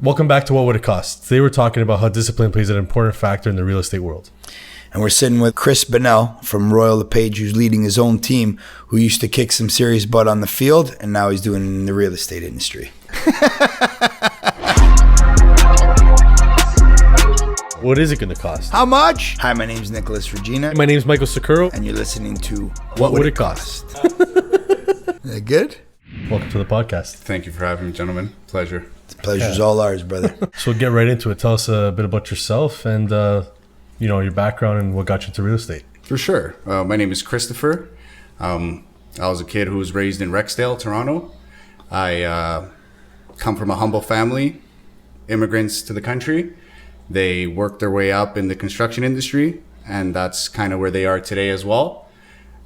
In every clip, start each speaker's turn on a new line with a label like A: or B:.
A: Welcome back to What Would It Cost? Today we're talking about how discipline plays an important factor in the real estate world.
B: And we're sitting with Chris Bonil from Royal LePage, who's leading his own team, who used to kick some serious butt on the field, and now he's doing it in the real estate industry.
A: What is it going to cost?
B: How much? Hi, my name's Nicholas Regina.
A: My name's Michael Sakuro.
B: And you're listening to
A: What Would It Cost?
B: Is that good?
A: Welcome to the podcast.
C: Thank you for having me, gentlemen. Pleasure.
B: The pleasure's all ours, brother.
A: So we'll get right into it. Tell us a bit about yourself and your background and what got you into real estate.
C: For sure. My name is Christopher. I was a kid who was raised in Rexdale, Toronto. I come from a humble family, immigrants to the country. They worked their way up in the construction industry, and that's kind of where they are today as well.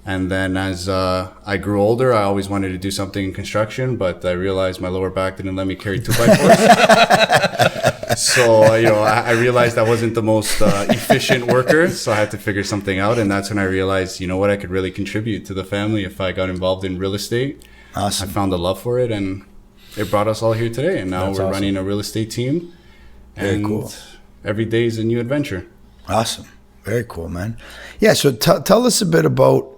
C: And then as I grew older, I always wanted to do something in construction, but I realized my lower back didn't let me carry 2x4s. So, I realized I wasn't the most efficient worker, so I had to figure something out. And that's when I realized, I could really contribute to the family if I got involved in real estate.
B: Awesome.
C: I found a love for it, and it brought us all here today. And now
A: That's
C: we're
A: awesome.
C: Running a real estate team.
B: Very cool.
C: Every day is a new adventure.
B: Awesome. Very cool, man. Yeah, so tell us a bit about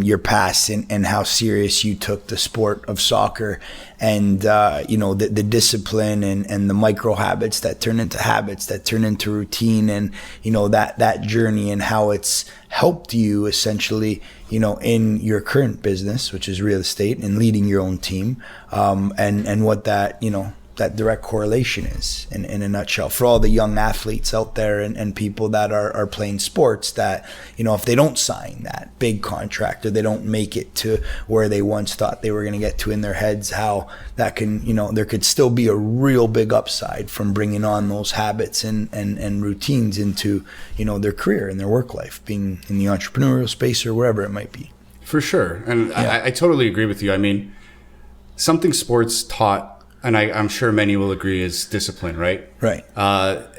B: your past and how serious you took the sport of soccer and, the discipline and the micro habits that turn into routine and, that journey and how it's helped you essentially, in your current business, which is real estate and leading your own team, and what that, that direct correlation is in a nutshell for all the young athletes out there and people that are playing sports that, if they don't sign that big contract or they don't make it to where they once thought they were going to get to in their heads, how that can, there could still be a real big upside from bringing on those habits and routines into, their career and their work life, being in the entrepreneurial space or wherever it might be. For
C: sure. And yeah. I totally agree with you. I mean, something sports taught, and I'm sure many will agree, is discipline, right?
B: Right.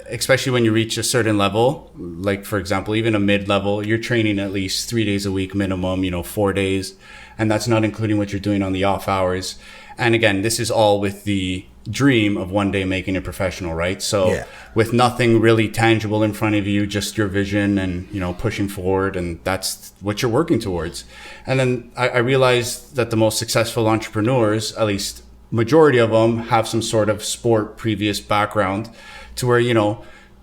C: Especially when you reach a certain level, like, for example, even a mid-level, you're training at least 3 days a week minimum, 4 days. And that's not including what you're doing on the off hours. And again, this is all with the dream of one day making it professional, right? So with nothing really tangible in front of you, just your vision and, pushing forward. And that's what you're working towards. And then I realized that the most successful entrepreneurs, at least majority of them, have some sort of sport previous background to where,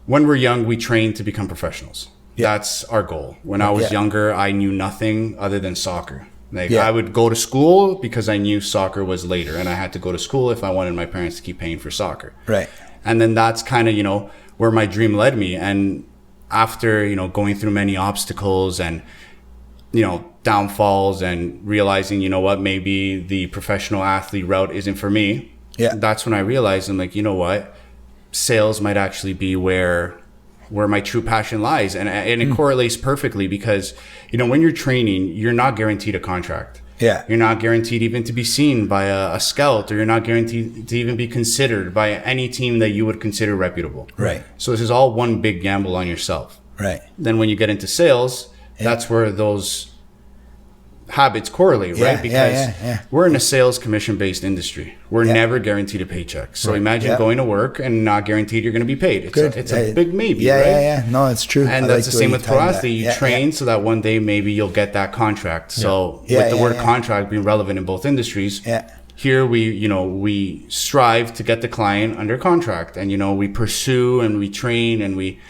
C: when we're young, we train to become professionals. Yeah. That's our goal. When I was younger, I knew nothing other than soccer. I would go to school because I knew soccer was later, and I had to go to school if I wanted my parents to keep paying for soccer.
B: Right.
C: And then that's kind of, where my dream led me. And after, going through many obstacles and, downfalls and realizing, maybe the professional athlete route isn't for me. Yeah. That's when I realized, I'm like, sales might actually be where my true passion lies. And it correlates perfectly because, when you're training, you're not guaranteed a contract. Yeah. You're not guaranteed even to be seen by a scout, or you're not guaranteed to even be considered by any team that you would consider reputable. Right. So this is all one big gamble on yourself. Right. Then when you get into sales, that's where those habits correlate, right? Because we're in a sales commission-based industry. We're never guaranteed a paycheck. So imagine going to work and not guaranteed you're going to be paid. It's a big maybe, right? Yeah.
B: No, it's true.
C: And that's the same with pro athlete. You train so that one day maybe you'll get that contract. So with the word contract being relevant in both industries, here we strive to get the client under contract, and we pursue and we train and we.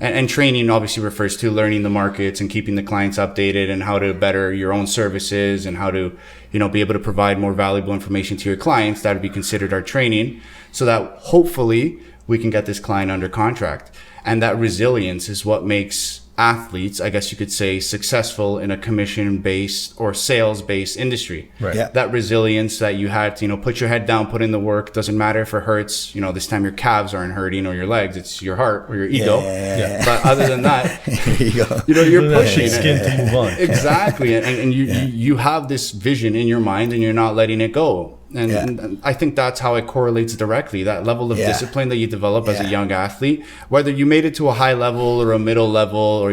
C: And training obviously refers to learning the markets and keeping the clients updated and how to better your own services and how to, be able to provide more valuable information to your clients. That would be considered our training, so that hopefully we can get this client under contract. And that resilience is what makes athletes, I guess you could say, successful in a commission-based or sales-based industry. Right. Yeah. That resilience that you had to, put your head down, put in the work. Doesn't matter if it hurts. This time your calves aren't hurting or your legs. It's your heart or your ego. But other than that, you're pushing
A: skin to move on.
C: Exactly. And you have this vision in your mind and you're not letting it go. And I think that's how it correlates directly. That level of discipline that you develop as a young athlete, whether you made it to a high level or a middle level or,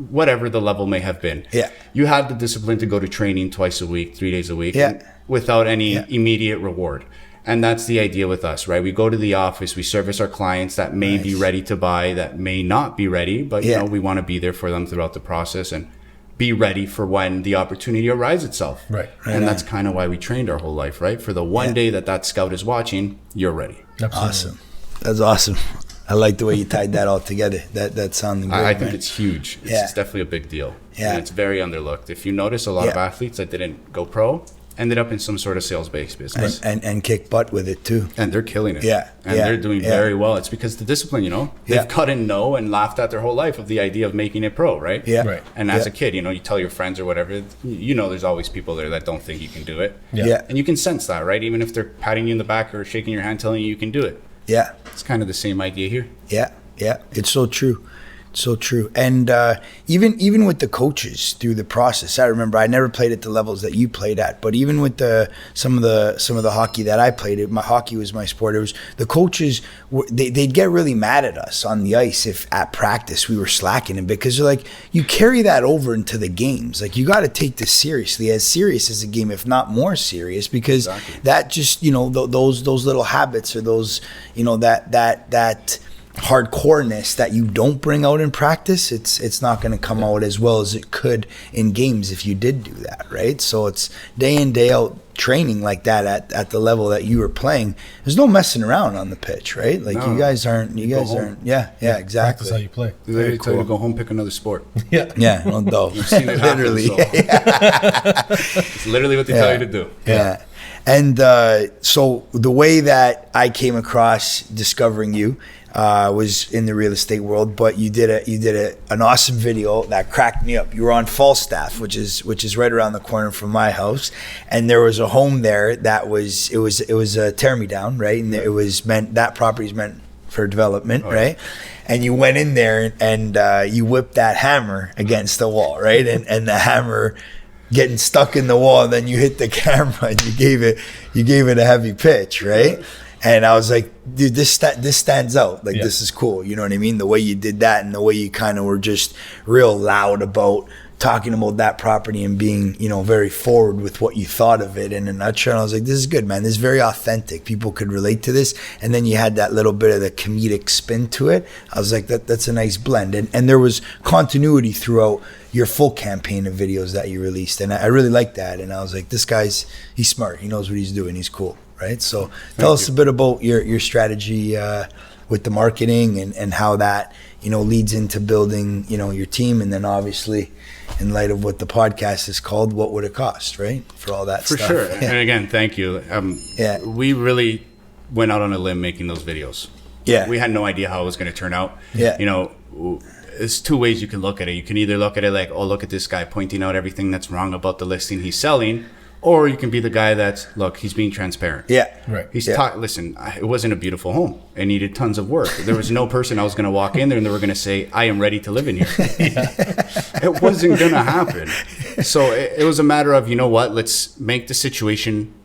C: whatever the level may have been. Yeah. You have the discipline to go to training twice a week, 3 days a week without any immediate reward. And that's the idea with us, right? We go to the office, we service our clients that may be ready to buy, that may not be ready, but you know, we want to be there for them throughout the process and be ready for when the opportunity arises itself.
A: Right.
C: And that's kind of why we trained our whole life, right? For the one day that scout is watching, you're ready.
A: Absolutely.
B: Awesome. That's awesome. I like the way you tied that all together. That sounded great.
C: I think it's huge. It's definitely a big deal.
B: Yeah.
C: And it's very underlooked. If you notice, a lot of athletes that didn't go pro ended up in some sort of sales-based business.
B: And kick butt with it too.
C: And they're killing it.
B: Yeah.
C: And they're doing very well. It's because the discipline, you know, they've gotten no and laughed at their whole life of the idea of making it pro, right?
B: Yeah.
A: Right.
C: And as a kid, you know, you tell your friends or whatever, you know, there's always people there that don't think you can do it.
A: Yeah.
C: And you can sense that, right? Even if they're patting you in the back or shaking your hand telling you can do it.
B: Yeah.
C: It's kind of the same idea here.
B: Yeah. Yeah. It's so true. So true. And even with the coaches through the process, I remember I never played at the levels that you played at, but even with some of the hockey that I played, my hockey was my sport. It was the coaches. They'd get really mad at us on the ice if at practice we were slacking, and because they're like, you carry that over into the games. Like, you got to take this seriously, as serious as a game, if not more serious, because that just, you know, those little habits, or those, you know, that hardcoreness that you don't bring out in practice, it's not going to come out as well as it could in games if you did do that, right? So it's day in, day out training like that at the level that you were playing. There's no messing around on the pitch, right? Like, you guys aren't exactly.
A: Practice how you play.
C: They literally tell you to go home, pick another sport.
B: Yeah, no,
C: You've seen it
B: literally.
C: Happen, so. It's literally what they tell you to do.
B: Yeah. And so the way that I came across discovering you was in the real estate world, but you did an awesome video that cracked me up. You were on Falstaff, which is right around the corner from my house, and there was a home there that was a tear me down, right? And it was meant, that property's meant for development, right? And you went in there and you whipped that hammer against the wall, right? And the hammer getting stuck in the wall, and then you hit the camera and you gave it a heavy pitch, right? And I was like, dude, this stands out. Like, this is cool. You know what I mean? The way you did that, and the way you kind of were just real loud about talking about that property and being, you know, very forward with what you thought of it in a nutshell. And I was like, this is good, man. This is very authentic. People could relate to this. And then you had that little bit of the comedic spin to it. I was like, that's a nice blend. And there was continuity throughout your full campaign of videos that you released. And I really liked that. And I was like, he's smart. He knows what he's doing. He's cool. Right. So tell us a bit about your strategy with the marketing and how that, you know, leads into building, you know, your team. And then obviously, in light of what the podcast is called, what would it cost, right? For all that
C: stuff. For sure. Yeah. And again, thank you. We really went out on a limb making those videos.
B: Yeah.
C: We had no idea how it was going to turn out.
B: Yeah.
C: You know, there's two ways you can look at it. You can either look at it like, oh, look at this guy pointing out everything that's wrong about the listing he's selling. Or you can be the guy that's, look, he's being transparent.
B: Yeah.
A: Right.
C: Listen, it wasn't a beautiful home. It needed tons of work. There was no person I was going to walk in there and they were going to say, I am ready to live in here. It wasn't going to happen. So it was a matter of, you know what, let's make the situation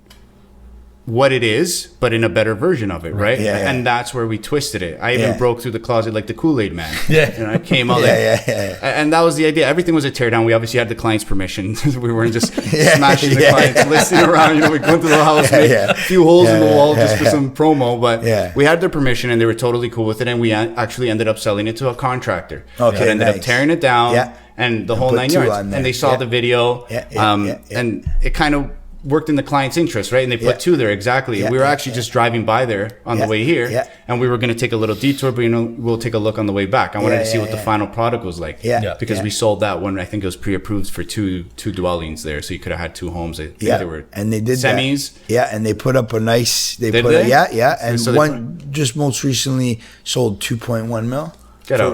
C: what it is, but in a better version of it, right?
B: Yeah.
C: And that's where we twisted it. I even broke through the closet like the Kool-Aid man.
A: Yeah.
C: And I came out and that was the idea. Everything was a teardown. We obviously had the client's permission. We weren't just smashing the client's listing around. You know, we went to the house, made a few holes in the wall just for some promo. But we had their permission and they were totally cool with it. And we actually ended up selling it to a contractor.
B: Okay,
C: that ended up tearing it down and the whole 9 yards. And they saw the video. And it kind of worked in the client's interest, right? And they put two there, exactly. We were actually just driving by there on the way here, and we were going to take a little detour, but, you know, we'll take a look on the way back. I wanted to see what the final product was like, because we sold that one. I think it was pre-approved for two dwellings there, so you could have had two homes. I think they were
B: and they did
C: semis.
B: That. Yeah, and they put up a nice. And
C: so
B: one just most recently sold 2.1 mil.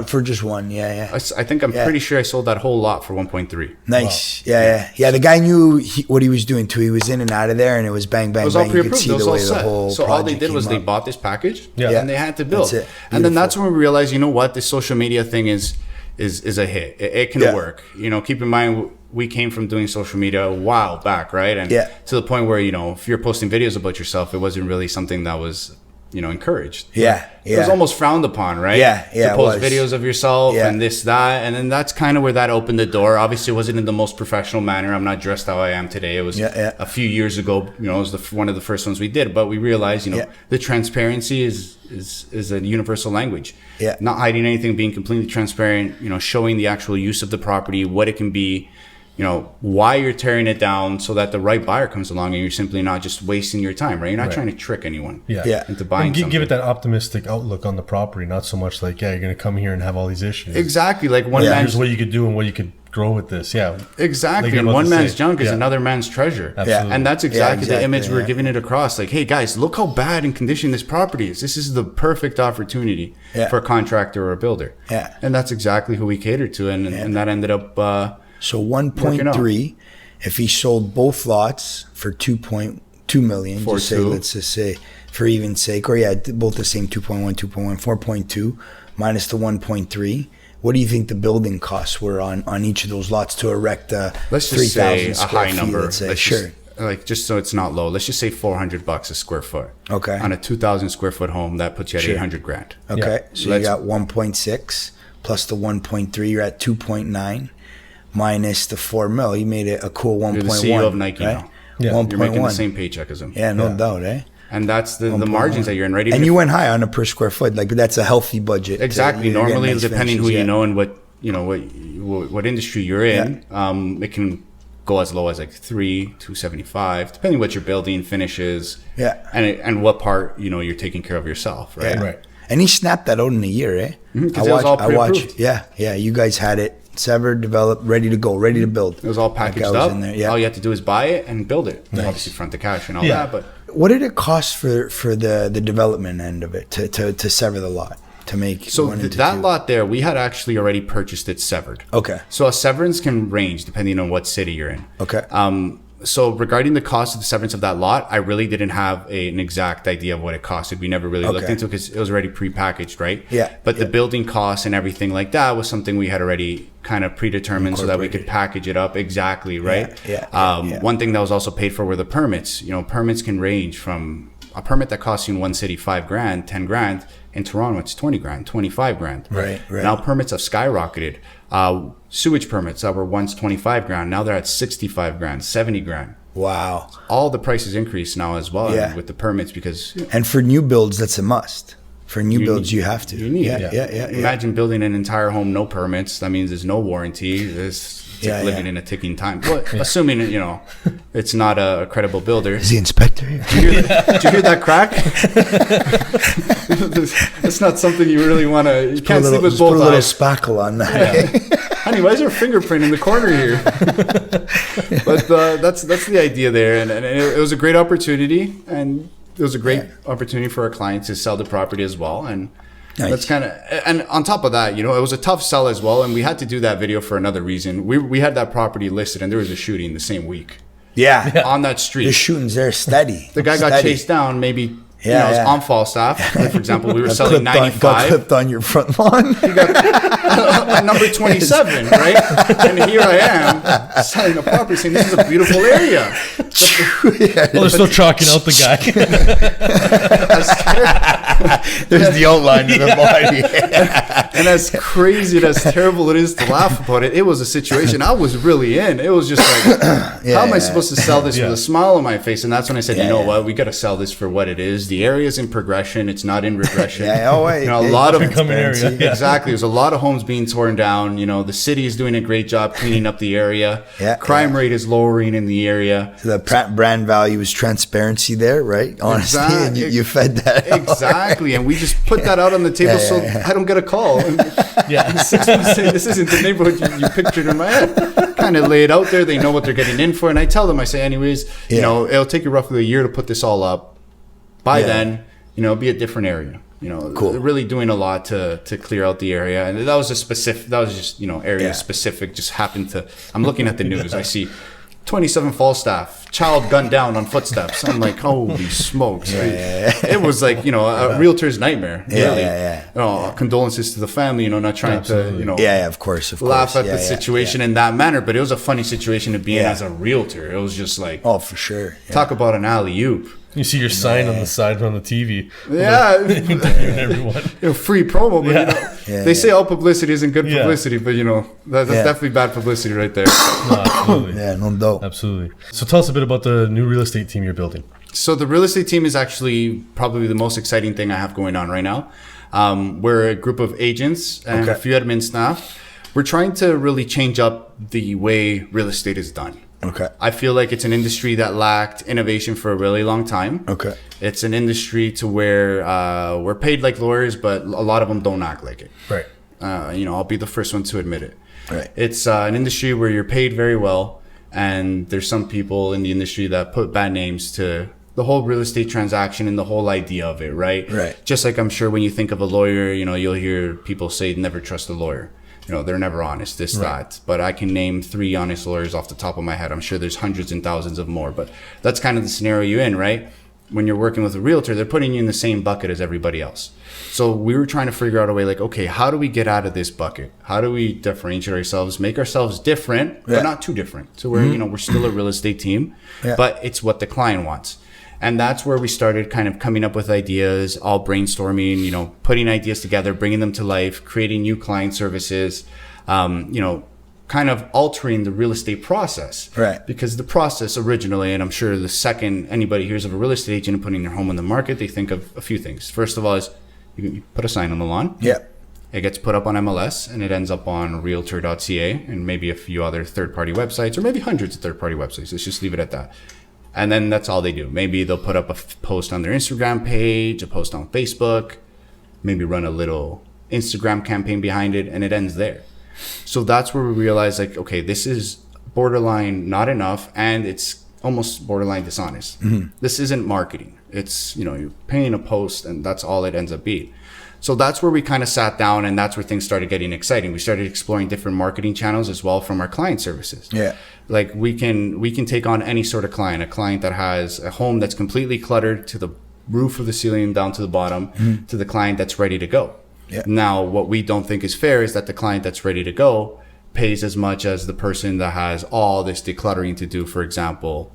B: For just one, I
C: think I'm pretty sure I sold that whole lot for 1.3.
B: Nice, wow. Yeah. The guy knew what he was doing too. He was in and out of there, and it was bang, bang,
C: it was
B: bang.
C: all pre-approved.
B: You could see the way the whole
C: so all they did was they bought this package, and they had to build.
B: That's it.
C: And then that's when we realized, you know what, this social media thing is a hit. It can work. You know, keep in mind, we came from doing social media a while back, right? And to the point where, you know, if you're posting videos about yourself, it wasn't really something that was encouraged.
B: Yeah.
C: It was almost frowned upon, right?
B: Yeah.
C: To post videos of yourself and this, that. And then that's kind of where that opened the door. Obviously, it wasn't in the most professional manner. I'm not dressed how I am today. It was a few years ago, it was one of the first ones we did. But we realized, the transparency is a universal language.
B: Yeah.
C: Not hiding anything, being completely transparent, showing the actual use of the property, what it can be, why you're tearing it down, so that the right buyer comes along and you're simply not just wasting your time, right? You're not trying to trick anyone into buying
A: and
C: something.
A: Give it that optimistic outlook on the property, not so much like, you're going to come here and have all these issues.
C: Exactly. Like
A: here's what you could do and what you could grow with this. Yeah.
C: Exactly. Like, and one man's junk is another man's treasure.
A: Absolutely.
C: And that's exactly the image we're giving it across. Like, hey guys, look how bad in condition this property is. This is the perfect opportunity for a contractor or a builder.
B: Yeah.
C: And that's exactly who we catered to. And that ended up
B: so 1.3, if he sold both lots for 2.2 million, let's just say for even sake, or both the same 2.1, 4.2 minus the 1.3. What do you think the building costs were on each of those lots to erect a 3,000
C: a high
B: feet,
C: number?
B: Let's say?
C: Just so it's not low, let's just say $400 a square foot.
B: Okay.
C: On a 2,000 square foot home, that puts you at $800,000.
B: Okay. So you got 1.6 plus the 1.3, you're at 2.9 minus the 4 mil. You made it a cool 1.1.
C: You're the CEO of Nike now.
A: Yeah.
B: 1.1.
C: You're making the same paycheck as him.
B: Yeah, no doubt, eh?
C: And that's the margins that you're in, right?
B: And you went high on a per square foot. Like, that's a healthy budget.
C: Exactly. Normally, depending who you know and what industry you're in, it can go as low as like $275, depending what you're building, finishes, and what part you're taking care of yourself, right?
A: Right.
B: And he snapped that out in a year, eh?
C: Because it was all pre-approved.
B: Yeah. You guys had it severed, developed, ready to go, ready to build.
C: It was all packaged up. In there, All you have to do is buy it and build it. Nice. Obviously, front the cash and all that. But
B: what did it cost for the development end of it to sever the lot? To make
C: that lot there, we had actually already purchased it severed.
B: Okay.
C: So a severance can range depending on what city you're in.
B: Okay.
C: So regarding the cost of the severance of that lot, I really didn't have an exact idea of what it costed. We never really looked into it because it was already prepackaged, right?
B: Yeah.
C: But the building costs and everything like that was something we had already kind of predetermined so that we could package it up exactly, right? One thing that was also paid for were the permits. Permits can range from a permit that costs you in one city $5,000, $10,000. In Toronto, it's $20,000, $25,000.
B: Right.
C: Now permits have skyrocketed. Sewage permits that were once $25,000, now they're at $65,000, $70,000.
B: Wow.
C: All the prices increase now as well with the permits because.
B: And for new builds, that's a must. For new builds, you have to.
C: You need.
B: Yeah.
C: Imagine building an entire home, no permits. That means there's no warranty. It's like living in a ticking time. But assuming it's not a credible builder.
B: Is the inspector here?
C: Did you hear that crack? It's not something you really want to. You can't sleep with both eyes.
B: Put a little spackle on that.
C: Yeah. Honey, why is there a fingerprint in the corner here? But that's the idea there, and it was a great opportunity, and it was a great opportunity for our clients to sell the property as well, and. Nice. That's kind of, and on top of that, it was a tough sell as well, and we had to do that video for another reason. We had that property listed, and there was a shooting the same week.
B: Yeah,
C: on that street.
B: The shootings there steady.
C: The guy got chased down. Maybe it was on Falstaff. For example, we were selling 95.
B: Got clipped on your front lawn.
C: He got number 27, right? And here I am selling a property, saying this is a beautiful area.
A: They're still chalking out the guy.
B: There's the outline of the body.
C: And as crazy and as terrible it is to laugh about it, it was a situation I was really in. It was just like, how am I supposed to sell this with a smile on my face? And that's when I said, what? We got to sell this for what it is. The area is in progression. It's not in regression. A lot of exactly. There's a lot of homes being torn down. The city is doing a great job cleaning up the area. Crime rate is lowering in the area.
B: So the brand value is transparency there, right? Honestly, and you fed that.
C: Exactly, and we just put that out on the table so I don't get a call. 6 months in, this isn't the neighborhood you pictured in my head. Kind of lay it out there. They know what they're getting in for, and I tell them, I say, anyways, it'll take you roughly a year to put this all up. By then, be a different area. Cool. They're really doing a lot to clear out the area, and that was just area specific. Just happened to. I'm looking at the news. I see 27 Falstaff, child gunned down on footsteps. I'm like, holy smokes! It was like a realtor's nightmare. Really. Condolences to the family. Not trying to
B: of course,
C: laugh at the situation in that manner, but it was a funny situation to be in as a realtor. It was just like,
B: oh, for sure.
C: Talk about an alley-oop.
A: You see your sign on the side on the TV.
C: Yeah.
A: Interviewing everyone.
C: Free promo, but they say all publicity isn't good publicity, but that's definitely bad publicity right there.
A: No, absolutely.
B: Yeah, no doubt.
A: Absolutely. So tell us a bit about the new real estate team you're building.
C: So the real estate team is actually probably the most exciting thing I have going on right now. We're a group of agents and a few admin staff. We're trying to really change up the way real estate is done.
B: Okay.
C: I feel like it's an industry that lacked innovation for a really long time.
B: Okay.
C: It's an industry to where we're paid like lawyers, but a lot of them don't act like it.
A: Right.
C: I'll be the first one to admit it.
B: Right.
C: It's an industry where you're paid very well, and there's some people in the industry that put bad names to the whole real estate transaction and the whole idea of it, right?
B: Right.
C: Just like I'm sure when you think of a lawyer, you'll hear people say never trust a lawyer. They're never honest, that. But I can name 3 honest lawyers off the top of my head. I'm sure there's hundreds and thousands of more, but that's kind of the scenario you're in, right? When you're working with a realtor, they're putting you in the same bucket as everybody else. So we were trying to figure out a way like, okay, how do we get out of this bucket? How do we differentiate ourselves, make ourselves different, but not too different? So we're still a real estate team, but it's what the client wants. And that's where we started kind of coming up with ideas, all brainstorming, putting ideas together, bringing them to life, creating new client services, kind of altering the real estate process.
B: Right.
C: Because the process originally, and I'm sure the second anybody hears of a real estate agent putting their home on the market, they think of a few things. First of all is you put a sign on the lawn.
B: Yeah.
C: It gets put up on MLS and it ends up on Realtor.ca and maybe a few other third-party websites, or maybe hundreds of third-party websites. Let's just leave it at that. And then that's all they do. Maybe they'll put up a post on their Instagram page, a post on Facebook, maybe run a little Instagram campaign behind it, and it ends there. So that's where we realized, like, okay, this is borderline not enough, and it's almost borderline dishonest. Mm-hmm. This isn't marketing. It's, you're paying a post, and that's all it ends up being. So that's where we kind of sat down, and that's where things started getting exciting. We started exploring different marketing channels as well from our client services.
B: Yeah.
C: Like we can take on any sort of client, a client that has a home that's completely cluttered to the roof of the ceiling down to the bottom, to the client that's ready to go. Yeah. Now, what we don't think is fair is that the client that's ready to go pays as much as the person that has all this decluttering to do, for example,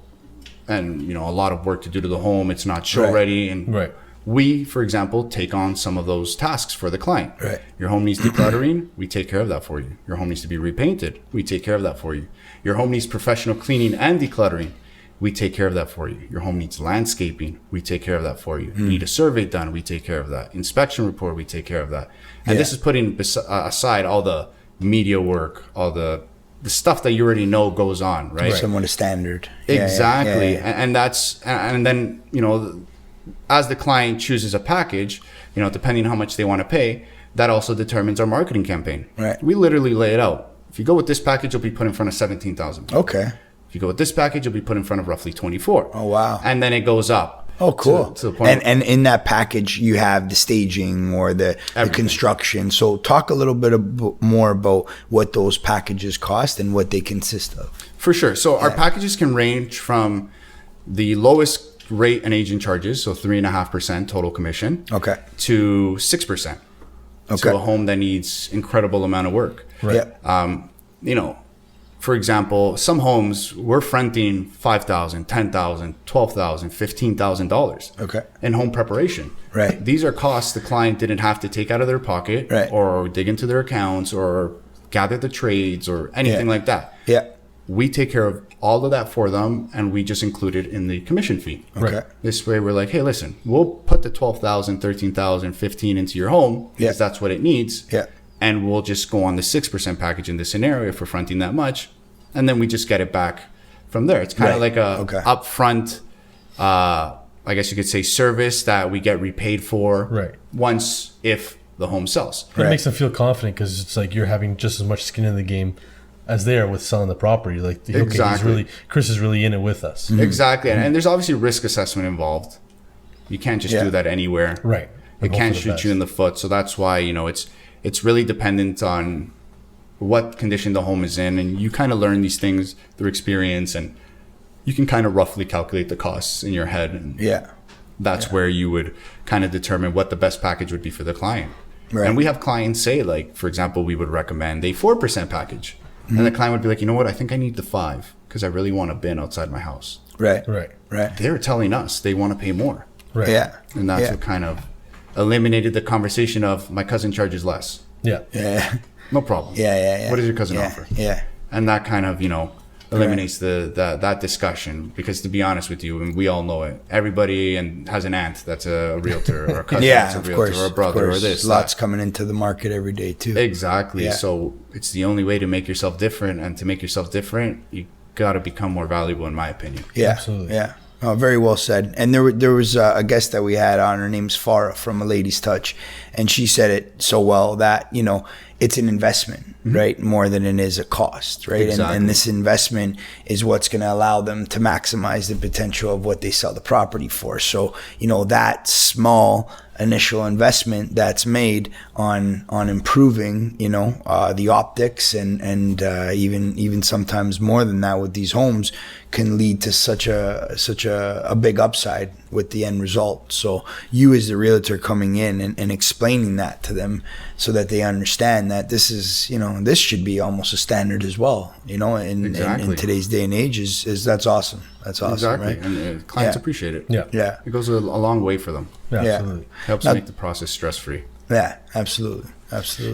C: and a lot of work to do to the home. It's not show ready, and we, for example, take on some of those tasks for the client.
B: Right.
C: Your home needs decluttering, we take care of that for you. Your home needs to be repainted, we take care of that for you. Your home needs professional cleaning and decluttering, we take care of that for you. Your home needs landscaping, we take care of that for you. You need a survey done, we take care of that. Inspection report, we take care of that. And this is putting aside all the media work, all the stuff that you already know goes on, right?
B: Somewhat a standard.
C: Exactly. And then, as the client chooses a package, depending on how much they want to pay, that also determines our marketing campaign.
B: Right.
C: We literally lay it out. If you go with this package, you'll be put in front of 17,000.
B: Okay.
C: If you go with this package, you'll be put in front of roughly 24.
B: Oh, wow.
C: And then it goes up.
B: Oh, cool.
C: To the point
B: and in that package, you have the staging or the construction. So talk a little bit more about what those packages cost and what they consist of.
C: For sure. So our packages can range from the lowest rate an agent charges, so 3.5% total commission, to 6%. To a home that needs incredible amount of work.
B: Right.
C: For example, some homes we're fronting $5,000, $10,000, $12,000, $15,000.
B: Okay.
C: In home preparation.
B: Right.
C: These are costs the client didn't have to take out of their pocket, or dig into their accounts, or gather the trades, or anything like that.
B: Yeah.
C: We take care of all of that for them, and we just include it in the commission fee.
B: Okay.
C: This way we're like, hey, listen, we'll put the 12,000, 13,000, 15 into your home because that's what it needs.
B: Yeah.
C: And we'll just go on the 6% package in this scenario for fronting that much. And then we just get it back from there. It's kind of like a upfront, I guess you could say, service that we get repaid for once if the home sells.
A: It makes them feel confident because it's like you're having just as much skin in the game as they are with selling the property. Like, Chris is really in it with us.
C: Mm-hmm. Exactly. And there's obviously risk assessment involved. You can't just do that anywhere.
A: Right.
C: It can't shoot you in the foot. So that's why, it's really dependent on what condition the home is in. And you kind of learn these things through experience, and you can kind of roughly calculate the costs in your head. And that's where you would kind of determine what the best package would be for the client. Right. And we have clients say, like, for example, we would recommend a 4% package. And the client would be like, you know what? I think I need the 5 because I really want a bin outside my house.
B: Right.
C: They're telling us they want to pay more.
A: Right.
B: Yeah.
C: And that's what kind of eliminated the conversation of my cousin charges less.
A: Yeah.
C: No problem.
B: Yeah.
C: What does your cousin offer?
B: Yeah.
C: And that kind of, eliminates that discussion, because to be honest with you, and we all know it, everybody has an aunt that's a realtor, or a cousin that's a realtor, or a brother, or this.
B: Lots coming into the market every day too.
C: Exactly.
B: Yeah.
C: So it's the only way to make yourself different, and to make yourself different, you got to become more valuable, in my opinion.
B: Yeah,
A: absolutely.
B: Yeah. Oh, very well said. And there was a guest that we had on. Her name's Farah from A Lady's Touch, and she said it so well that it's an investment, right, more than it is a cost, right?
C: Exactly.
B: And this investment is what's going to allow them to maximize the potential of what they sell the property for. So that small initial investment that's made on improving the optics and even sometimes more than that with these homes can lead to such a big upside with the end result. So you as the realtor coming in and explaining that to them so that they understand that this is this should be almost a standard as well, in today's day and age is that's awesome. That's awesome.
C: Exactly.
B: Right?
C: And clients appreciate it.
B: Yeah.
C: It goes a long way for them.
A: Yeah, absolutely.
C: Helps make the process stress-free.
B: Yeah, absolutely.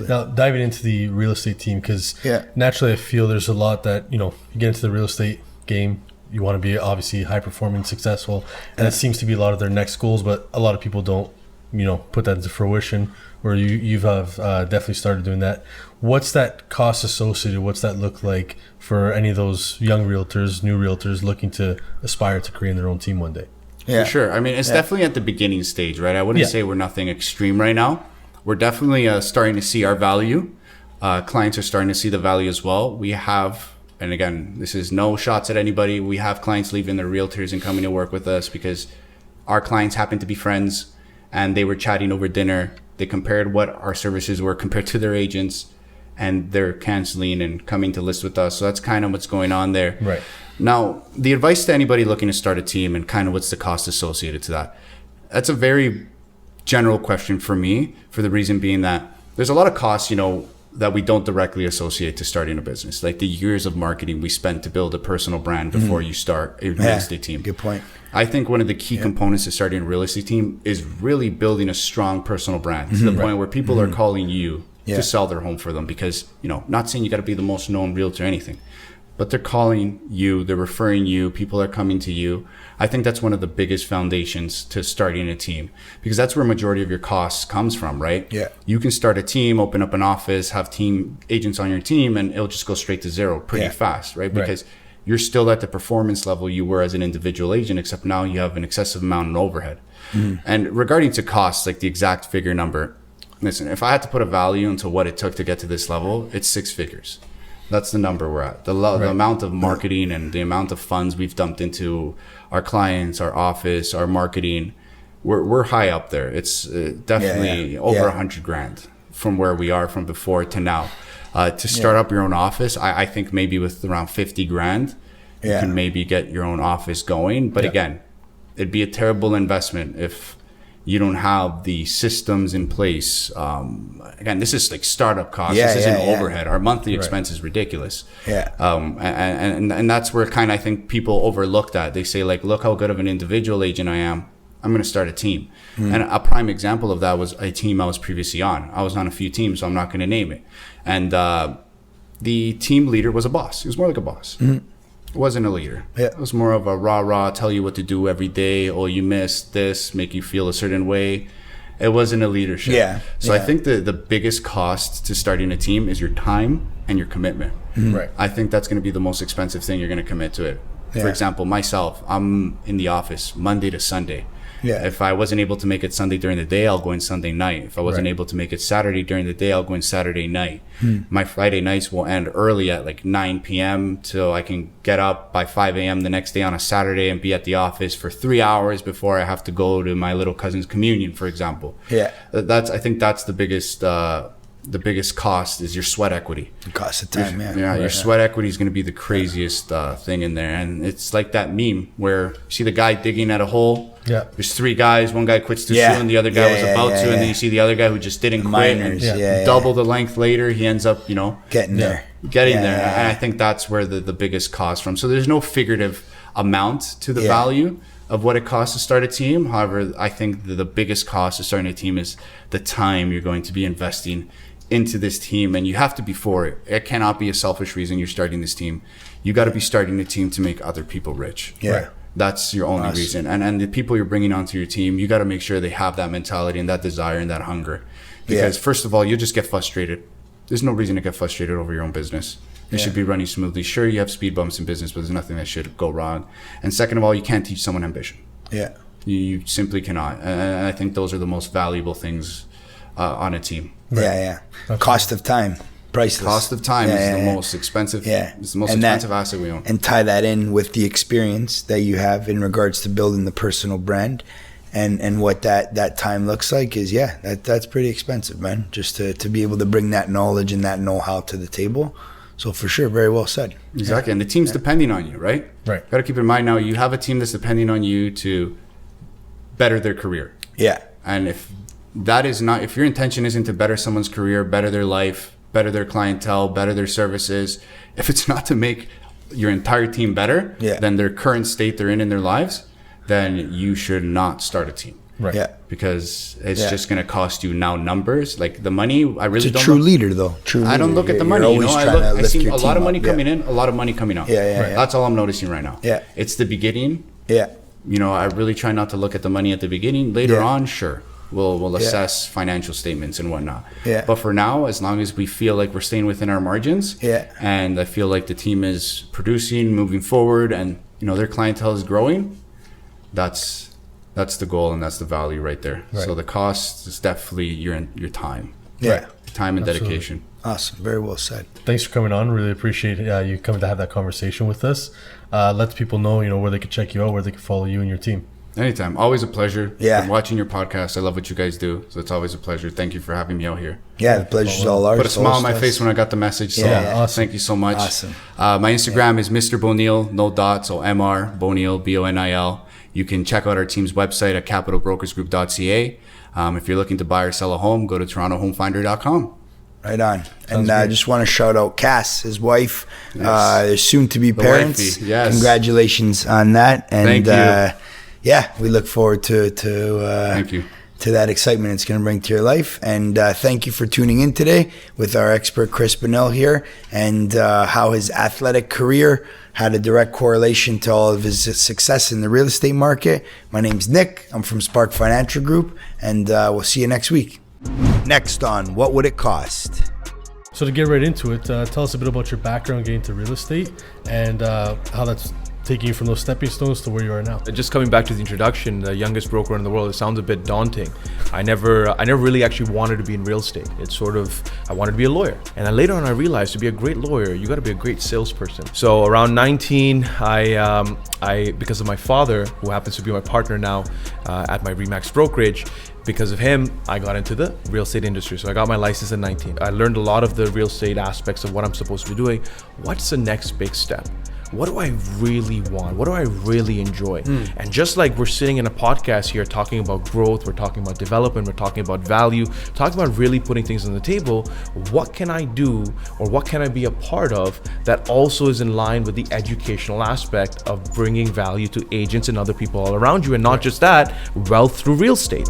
A: Now, diving into the real estate team, because naturally I feel there's a lot that, you get into the real estate game, you want to be obviously high-performing, successful, and it seems to be a lot of their next goals, but a lot of people don't, put that into fruition, where you've definitely started doing that. What's that cost associated? What's that look like for any of those young realtors, new realtors looking to aspire to create their own team one day?
C: Yeah. For sure. I mean, it's definitely at the beginning stage, right? I wouldn't say we're nothing extreme right now. We're definitely starting to see our value. Clients are starting to see the value as well. We have, and again, this is no shots at anybody. We have clients leaving their realtors and coming to work with us because our clients happen to be friends and they were chatting over dinner. They compared what our services were compared to their agents, and they're canceling and coming to list with us. So that's kind of what's going on there.
A: Right.
C: Now, the advice to anybody looking to start a team and kind of what's the cost associated to that, that's a very general question for me, for the reason being that there's a lot of costs, that we don't directly associate to starting a business, like the years of marketing we spent to build a personal brand before you start a real estate team.
B: Good point.
C: I think one of the key components to starting a real estate team is really building a strong personal brand to the point where people are calling you to sell their home for them, because, not saying you got to be the most known realtor or anything, but they're calling you, they're referring you, people are coming to you. I think that's one of the biggest foundations to starting a team, because that's where a majority of your costs comes from, right?
B: Yeah.
C: You can start a team, open up an office, have team agents on your team, and it'll just go straight to zero pretty fast, right? Because you're still at the performance level you were as an individual agent, except now you have an excessive amount of overhead. And regarding to costs, like the exact figure number, listen, if I had to put a value into what it took to get to this level, it's 6 figures. That's the number we're at. The amount of marketing and the amount of funds we've dumped into our clients, our office, our marketing, we're high up there. It's definitely over $100,000 from where we are from before to now. To start up your own office, I think maybe with around $50,000, you can maybe get your own office going. But again, it'd be a terrible investment if you don't have the systems in place. Again, this is like startup costs. This isn't overhead. Our monthly expense is ridiculous. And that's where kind of I think people overlook that. They say like, look how good of an individual agent I am. I'm going to start a team. And a prime example of that was a team I was previously on. I was on a few teams, so I'm not going to name it. And the team leader was a boss. He was more like a boss. It wasn't a leader. It was more of a rah-rah, tell you what to do every day. Oh, you missed this, make you feel a certain way. It wasn't a leadership. I think the biggest cost to starting a team is your time and your commitment.
A: Right.
C: I think that's going to be the most expensive thing you're going to commit to it. For example, myself, I'm in the office Monday to Sunday. If I wasn't able to make it Sunday during the day, I'll go in Sunday night. If I wasn't able to make it Saturday during the day, I'll go in Saturday night. My Friday nights will end early at like 9 p.m. so I can get up by 5 a.m. the next day on a Saturday and be at the office for 3 hours before I have to go to my little cousin's communion, for example. I think that's the biggest cost is your sweat equity.
B: The cost of time,
C: your sweat equity is going to be the craziest thing in there. And it's like that meme where you see the guy digging at a hole. There's 3 guys. One guy quits too soon. The other guy was about to. And then you see the other guy who just didn't quit. Double the length later, he ends up,
B: getting there.
C: And I think that's where the biggest cost from. So there's no figurative amount to the value of what it costs to start a team. However, I think the biggest cost of starting a team is the time you're going to be investing into this team, and you have to be for it. It cannot be a selfish reason you're starting this team. You got to be starting a team to make other people rich.
B: Yeah. Right.
C: That's your only reason. And the people you're bringing onto your team, you got to make sure they have that mentality and that desire and that hunger. Because first of all, you'll just get frustrated. There's no reason to get frustrated over your own business. It should be running smoothly. Sure, you have speed bumps in business, but there's nothing that should go wrong. And second of all, you can't teach someone ambition.
B: Yeah.
C: You simply cannot. And I think those are the most valuable things on a team.
B: Yeah. Cost of time. Priceless.
C: Cost of time is the most expensive. Yeah. It's the most expensive asset we own.
B: And tie that in with the experience that you have in regards to building the personal brand, and what that time looks like is that's pretty expensive, man. Just to be able to bring that knowledge and that know-how to the table. So for sure, very well said.
C: Exactly, and the team's depending on you, right?
A: Right.
C: Got to keep in mind now, you have a team that's depending on you to better their career.
B: Yeah.
C: And if your intention isn't to better someone's career, better their life, better their clientele, better their services, if it's not to make your entire team better than their current state they're in their lives, then you should not start a team.
A: Right.
B: Yeah.
C: Because it's just going to cost you now numbers. Like the money, I really
B: it's
C: don't.
B: A true leader, though. True.
C: I don't look at the money. I see a lot of money coming in, a lot of money coming out.
B: Yeah.
C: That's all I'm noticing right now.
B: Yeah.
C: It's the beginning.
B: Yeah.
C: I really try not to look at the money at the beginning. Later on, sure, we'll assess financial statements and whatnot.
B: Yeah.
C: But for now, as long as we feel like we're staying within our margins, and I feel like the team is producing, moving forward, and their clientele is growing, that's the goal and that's the value right there. Right. So the cost is definitely your time.
B: Yeah. Right.
C: Time and dedication.
B: Awesome. Very well said.
A: Thanks for coming on. Really appreciate you coming to have that conversation with us. Let the people know, where they can check you out, where they can follow you and your team.
C: Anytime. Always a pleasure.
B: Yeah.
C: I'm watching your podcast. I love what you guys do. So it's always a pleasure. Thank you for having me out here.
B: Yeah, the pleasure's all ours.
C: Put a smile on my face when I got the message. So
A: awesome.
C: Thank you so much.
B: Awesome.
C: My Instagram is Mr. Bonil, no dots, so Mr. Bonil, Bonil. You can check out our team's website at capitalbrokersgroup.ca. If you're looking to buy or sell a home, go to torontohomefinder.com.
B: Right on. And I just want to shout out Cass, his wife, soon to be parents.
C: Wifey, yes.
B: Congratulations on that. And
C: thank you.
B: We look forward to
C: thank you.
B: To that excitement it's going to bring to your life. And thank you for tuning in today with our expert Chris Bonil here, and how his athletic career had a direct correlation to all of his success in the real estate market. My name's Nick. I'm from Spark Financial Group, and we'll see you next week. Next on What Would It Cost?
A: So to get right into it, tell us a bit about your background getting into real estate and how that's taking you from those stepping stones to where you are now.
D: Just coming back to the introduction, the youngest broker in the world, it sounds a bit daunting. I never really actually wanted to be in real estate. It's sort of, I wanted to be a lawyer. And then later on I realized to be a great lawyer, you got to be a great salesperson. So around 19, I because of my father, who happens to be my partner now at my Remax brokerage, because of him, I got into the real estate industry. So I got my license at 19. I learned a lot of the real estate aspects of what I'm supposed to be doing. What's the next big step? What do I really want? What do I really enjoy? And just like we're sitting in a podcast here talking about growth, we're talking about development, we're talking about value, talking about really putting things on the table, what can I do or what can I be a part of that also is in line with the educational aspect of bringing value to agents and other people all around you, and not just that, wealth through real estate.